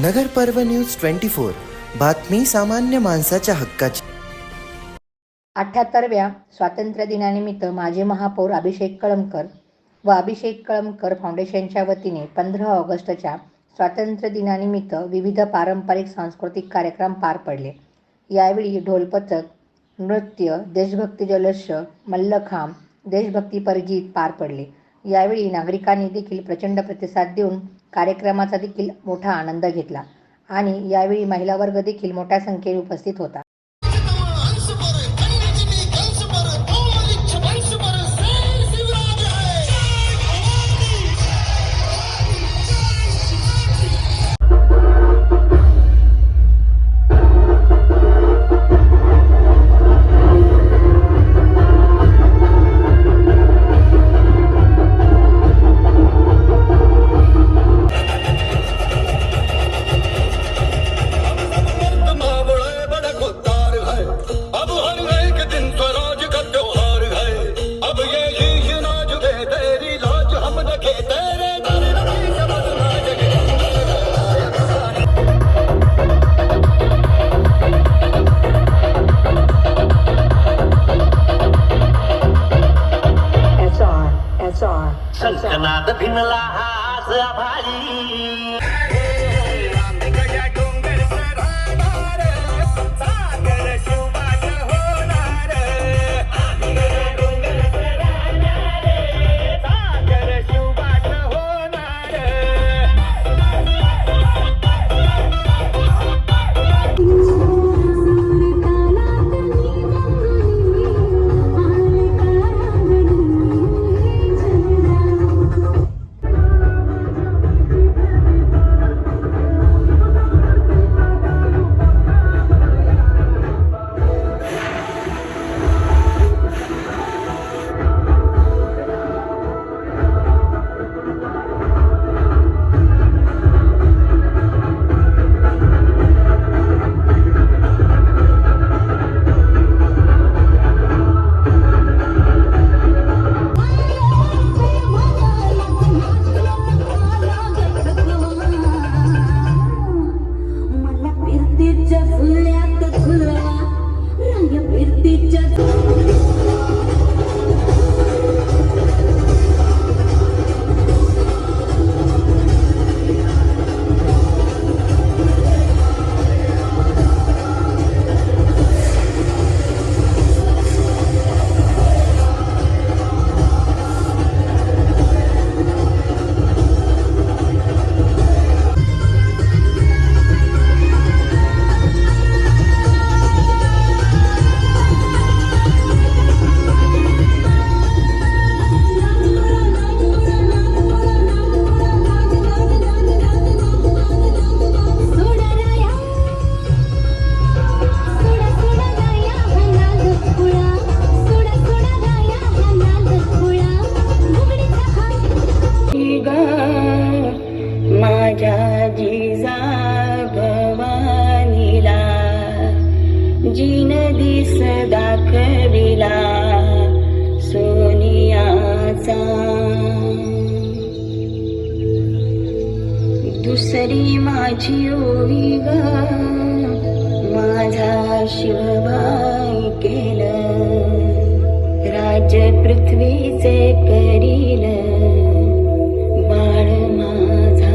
नगर पर्व न्यूज 24 बातमी सामान्य माणसाच्या हक्काची। 78व्या स्वातंत्र्य दिनानिमित्त माजी महापौर अभिषेक कळमकर व अभिषेक कळमकर फाउंडेशनच्या वतीने 15 ऑगस्टच्या स्वातंत्र्य दिनानिमित्त विविध पारंपरिक सांस्कृतिक कार्यक्रम पार पडले। यावेळी ढोलपथक, नृत्य, देशभक्ती जल्लोष, मल्लखांब, देशभक्तीपर गीत पार पडले। यावेळी नागरिकांनी देखील प्रचंड प्रतिसाद देऊन कार्यक्रमाचा देखील मोठा आनंद घेतला आणि यावेळी महिला वर्ग देखील मोठ्या संख्येने उपस्थित होता। संकनाद भिनला आज आभाळी माझ्या जिजा भवानीला जीन दिस दाखविला सोनियाचा दुसरी माझी ओवी ग माझा शिवबाई केलं राज पृथ्वीचे करील बाळ माझा।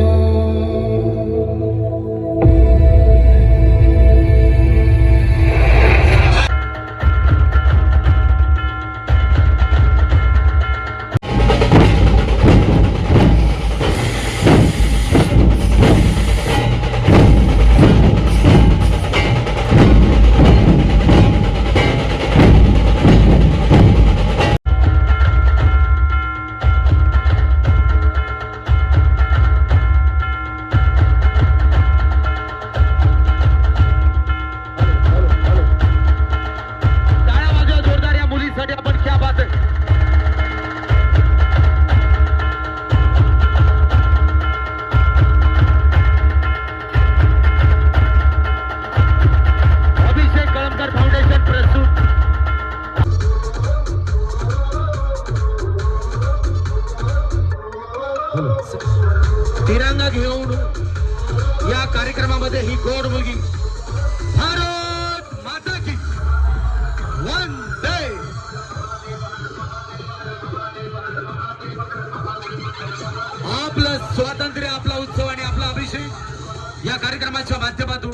या कार्यक्रमाच्या माध्यमातून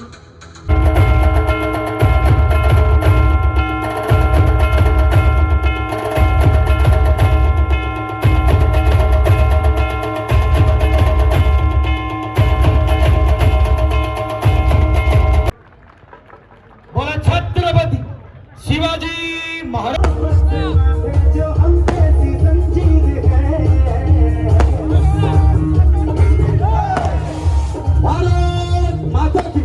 बोला छत्रपती शिवाजी महाराज। भारत माता की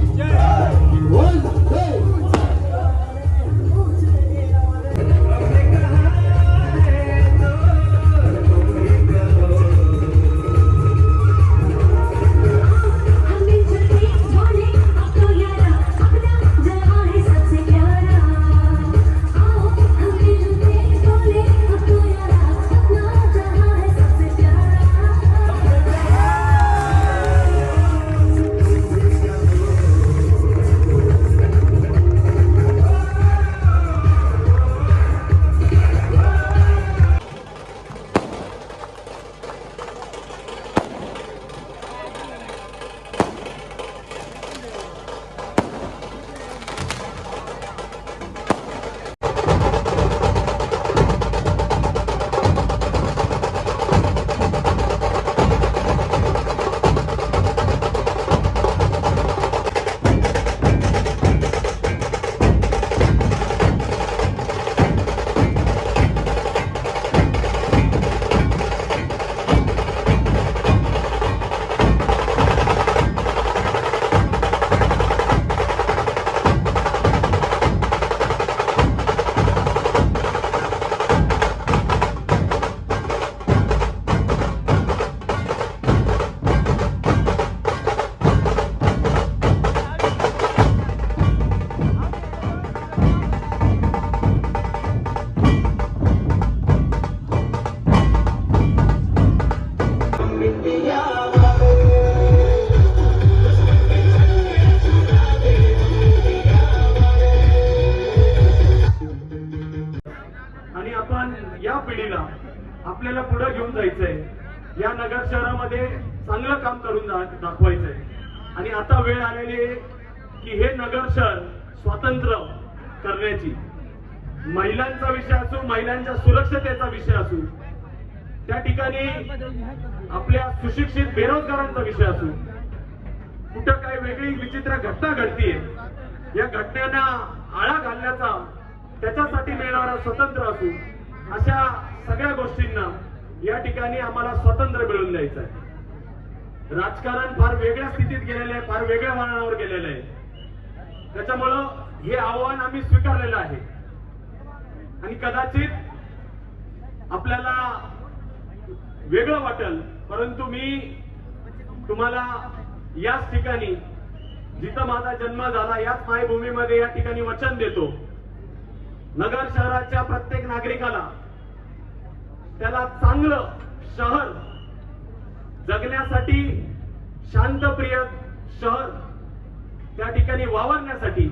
आणि आपण या पिढीला आपल्याला पुढे घेऊन जायचंय। या नगर शहरामध्ये चांगलं काम करून दाखवायचंय आणि आता वेळ आलेली आहे की हे नगर शहर स्वतंत्र करण्याची। महिलांचा विषय असो, महिलांच्या सुरक्षतेचा विषय असो, त्या ठिकाणी आपल्या सुशिक्षित बेरोजगारांचा विषय असो, कुठं काही वेगळी विचित्र घटना घडतीये, या घटनांना आळा घालण्याचा, त्याच्यासाठी मिळणारा स्वतंत्र असू, अशा सगळ्या गोष्टींना या ठिकाणी आम्हाला स्वतंत्र मिळवून द्यायचं आहे। राजकारण फार वेगळ्या स्थितीत गेलेलं आहे, फार वेगळ्या वळणावर गेलेलं आहे। त्याच्यामुळं हे आव्हान आम्ही स्वीकारलेलं आहे आणि कदाचित आपल्याला वेगळं वाटेल, परंतु मी तुम्हाला याच ठिकाणी, जिथं माझा जन्म झाला, याच मायभूमीमध्ये या ठिकाणी वचन देतो, नगर शहराच्या प्रत्येक नागरिकाला त्याला चांगलं शहर जगण्यासाठी, शांतप्रिय शहर त्या ठिकाणी वावरण्यासाठी,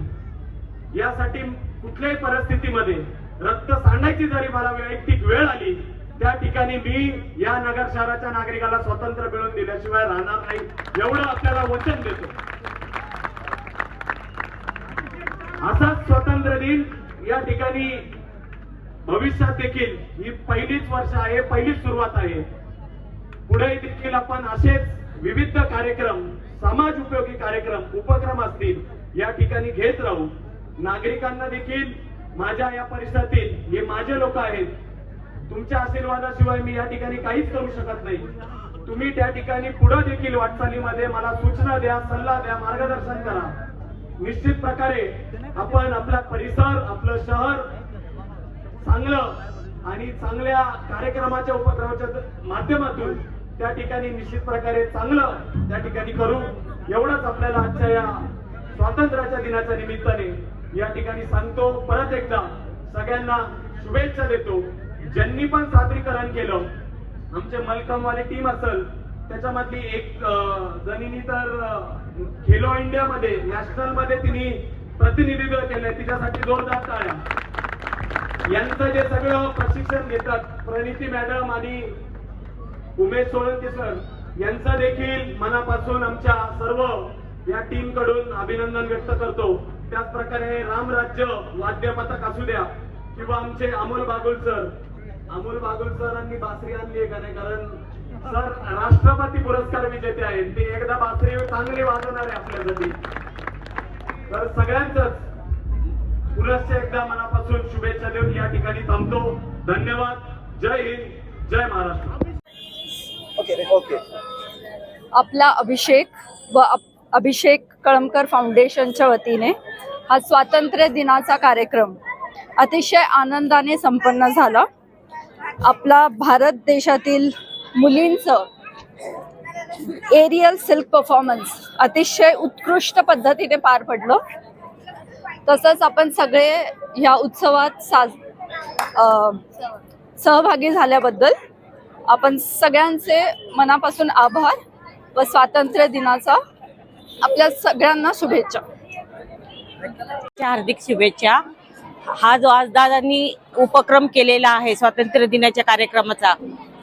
यासाठी कुठल्याही परिस्थितीमध्ये रक्त सांडायची जरी मला वैयक्तिक वेळ आली, त्या ठिकाणी मी या नगर शहराच्या नागरिकाला स्वातंत्र्य मिळवून दिल्याशिवाय राहणार नाही, एवढं आपल्याला वचन देतो। असाच स्वातंत्र्य दिन या ठिकाणी भविष्यात देखील ही पहिलीच वर्ष आहे, पहिलीच सुरुवात आहे। पुढे देखील आपण असेच विविध कार्यक्रम, समाज उपयोगी कार्यक्रम, उपक्रम असतील या ठिकाणी घेत राहू। नागरिकांना देखील माझ्या या परिसरातील हे माझे लोक आहेत, तुमच्या आशीर्वादाशिवाय मी या ठिकाणी काहीच करू शकत नाही। तुम्ही त्या ठिकाणी पुढे देखील वाटचालीमध्ये मला सूचना द्या, सल्ला द्या, मार्गदर्शन करा। निश्चित प्रकारे आपण आपला परिसर, आपलं शहर चांगलं आणि चांगल्या कार्यक्रमाच्या, उपक्रमाच्या माध्यमातून त्या ठिकाणी निश्चित प्रकारे चांगलं त्या ठिकाणी करू, एवढंच आपल्याला आजच्या या स्वातंत्र्याच्या दिनाच्या निमित्ताने या ठिकाणी सांगतो। परत एकदा सगळ्यांना शुभेच्छा देतो। ज्यांनी पण सादरीकरण केलं, आमचे मलकमवाली टीम असेल, त्याच्यामधली एक जणींनी तर खेलो इंडिया मध्ये, नॅशनल मध्ये तिने प्रतिनिधित्व केलंय, तिच्यासाठी जोरदार टाळ्या। यांचं जे सगळं प्रशिक्षण घेतात प्रणिती मॅडम आणि उमेश सोळंके सर, यांचा देखील मनापासून आमच्या सर्व या टीम कडून अभिनंदन व्यक्त करतो. त्याच प्रकारे रामराज्य वाद्य पथक असू द्या किंवा आमचे अमोल बागुल सरांनी बासरी आणली आहे का नाही, कारण सर राष्ट्रपती पुरस्कार विजेते आहेत, ते एकदा बासरी चांगली वाजवणार आहे आपल्यासाठी. तर सगळ्यांचंच पुनश्च एकदा मनापासून शुभेच्छा देऊन या ठिकाणी थांबतो. धन्यवाद. जय हिंद, जय महाराष्ट्र. आपला अभिषेक कळमकर फाउंडेशनच्या वतीने हा स्वातंत्र्य दिनाचा कार्यक्रम अतिशय आनंदाने संपन्न झाला. आपला भारत देशातील मुलींचं एरियल सिल्क परफॉर्मन्स अतिशय उत्कृष्ट पद्धतीने पार पडलं. तसंच आपण सगळे या उत्सवात सहभागी झाल्याबद्दल आपण सगळ्यांचे मनापासून आभार व स्वातंत्र्य दिनाचा आपल्या सगळ्यांना शुभेच्छा. हार्दिक शुभेच्छा. हा जो आज दादांनी उपक्रम केलेला आहे स्वातंत्र्य दिनाच्या कार्यक्रमाचा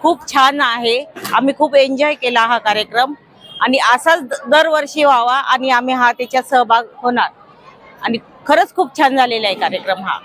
खूप छान आहे. आम्ही खूप एन्जॉय केला हा कार्यक्रम आणि असाच दरवर्षी व्हावा आणि आम्ही हा त्याच्यात सहभाग होणार आणि खरंच खूप छान झालेला आहे कार्यक्रम हा.